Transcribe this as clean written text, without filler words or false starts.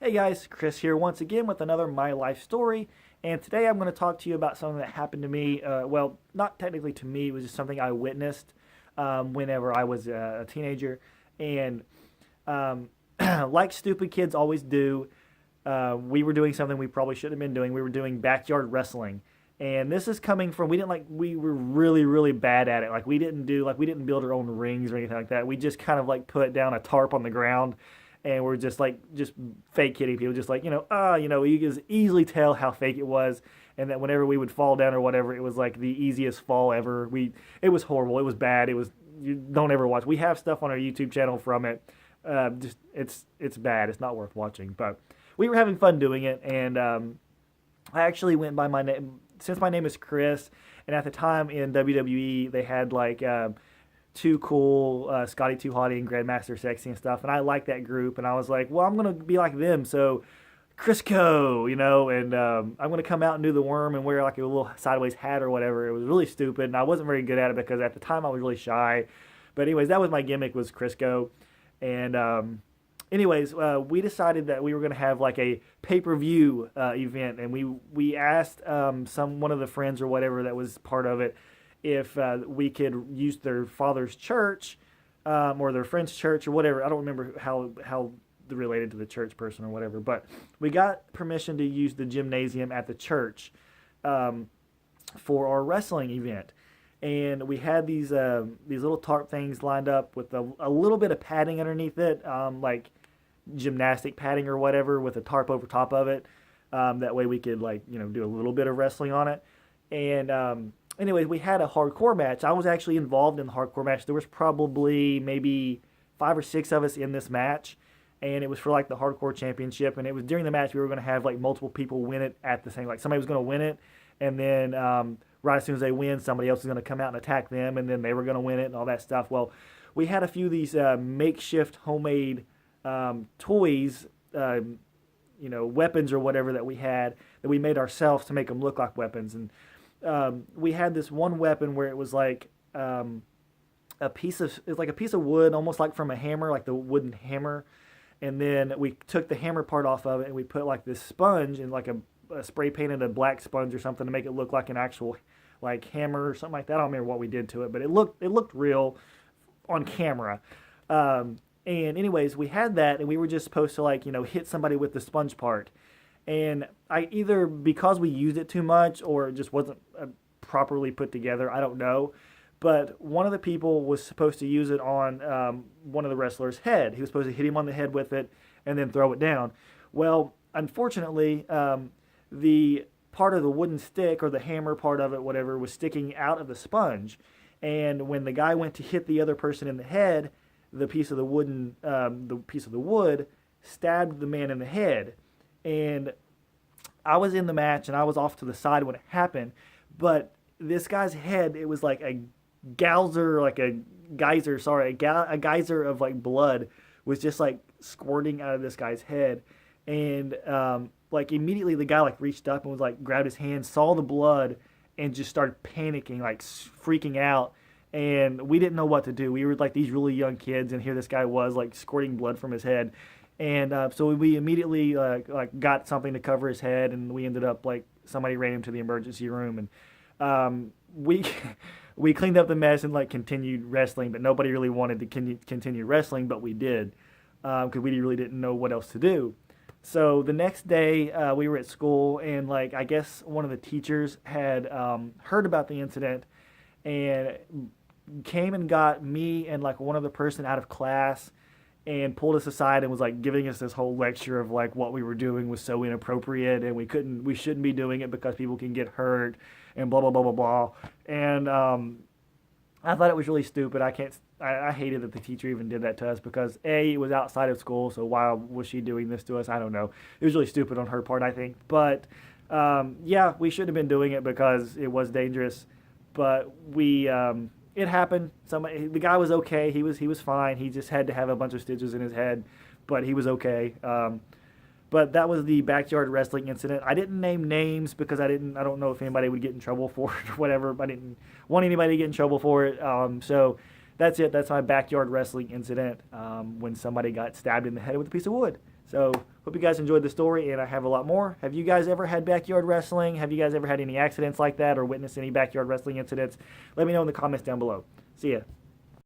Hey guys, Chris here once again with another My Life story. And today I'm going to talk to you about something that happened to me. Well, not technically to me, it was just something I witnessed whenever I was a teenager. And um, like stupid kids always do, we were doing something we probably shouldn't have been doing. We were doing backyard wrestling. And this is coming from, we were really, really bad at it. We didn't build our own rings or anything like that. We just kind of like put down a tarp on the ground and we're just fake hitting people, just like you could easily tell how fake it was, and that whenever we would fall down or whatever, it was like the easiest fall ever. It was horrible, it was bad, you don't ever watch. We have stuff on our YouTube channel from it. Just it's bad. It's not worth watching, but we were having fun doing it, and I actually went by my name since my name is Chris, and at the time in WWE they had like. Too Cool, Scotty Too Hottie, and Grandmaster Sexy and stuff. And I liked that group, and I was like, well, I'm gonna be like them. So Crisco, and I'm gonna come out and do the worm and wear like a little sideways hat or whatever. It was really stupid, and I wasn't very good at it because at the time I was really shy. But anyways, that was my gimmick, was Crisco. And anyways, we decided that we were gonna have like a pay-per-view event, and we asked one of the friends or whatever that was part of it if we could use their father's church or their friend's church or whatever. I don't remember how related to the church person or whatever, but we got permission to use the gymnasium at the church for our wrestling event. And we had these little tarp things lined up with a little bit of padding underneath it, like gymnastic padding or whatever, with a tarp over top of it. That way we could do a little bit of wrestling on it. And anyways, we had a hardcore match. I was actually involved in the hardcore match. There was probably maybe 5 or 6 of us in this match, and it was for like the hardcore championship. And it was during the match we were going to have like multiple people win it at the same. Like somebody was going to win it, and then right as soon as they win, somebody else is going to come out and attack them, and then they were going to win it and all that stuff. Well, we had a few of these makeshift homemade toys. Weapons or whatever that we had that we made ourselves to make them look like weapons. And we had this one weapon where it was like a piece of wood, almost like from a hammer, like the wooden hammer. And then we took the hammer part off of it, and we put like this sponge and like a spray painted a black sponge or something to make it look like an actual like hammer or something like that. I don't remember what we did to it, but it looked real on camera. And anyways, we had that, and we were just supposed to hit somebody with the sponge part. And I either because we used it too much or it just wasn't properly put together, I don't know. But one of the people was supposed to use it on one of the wrestlers' head. He was supposed to hit him on the head with it and then throw it down. Well, unfortunately, the part of the wooden stick or the hammer part of it, whatever, was sticking out of the sponge. And when the guy went to hit the other person in the head, the piece of the wood stabbed the man in the head. And I was in the match, and I was off to the side when it happened. But this guy's head, it was like a geyser of like blood was just like squirting out of this guy's head. And immediately the guy reached up and was grabbed his hand, saw the blood, and just started panicking, freaking out. And we didn't know what to do. We were like these really young kids, and here this guy was squirting blood from his head. And so we immediately got something to cover his head, and we ended up somebody ran him to the emergency room, and we cleaned up the mess and continued wrestling. But nobody really wanted to continue wrestling, but we did because we really didn't know what else to do. So the next day we were at school, and I guess one of the teachers had heard about the incident and came and got me and one other person out of class and pulled us aside and was giving us this whole lecture of what we were doing was so inappropriate, and we shouldn't be doing it because people can get hurt and blah blah blah blah blah. And I thought it was really stupid. I hated that the teacher even did that to us because it was outside of school, so why was she doing this to us? I don't know. It was really stupid on her part, I think. But yeah, we should have been doing it because it was dangerous. But it happened. The guy was okay. He was fine. He just had to have a bunch of stitches in his head, but he was okay. But that was the backyard wrestling incident. I didn't name names because I don't know if anybody would get in trouble for it or whatever. I didn't want anybody to get in trouble for it. So that's it. That's my backyard wrestling incident when somebody got stabbed in the head with a piece of wood. So Hope you guys enjoyed the story, and I have a lot more. Have you guys ever had backyard wrestling? Have you guys ever had any accidents like that or witnessed any backyard wrestling incidents? Let me know in the comments down below. See ya.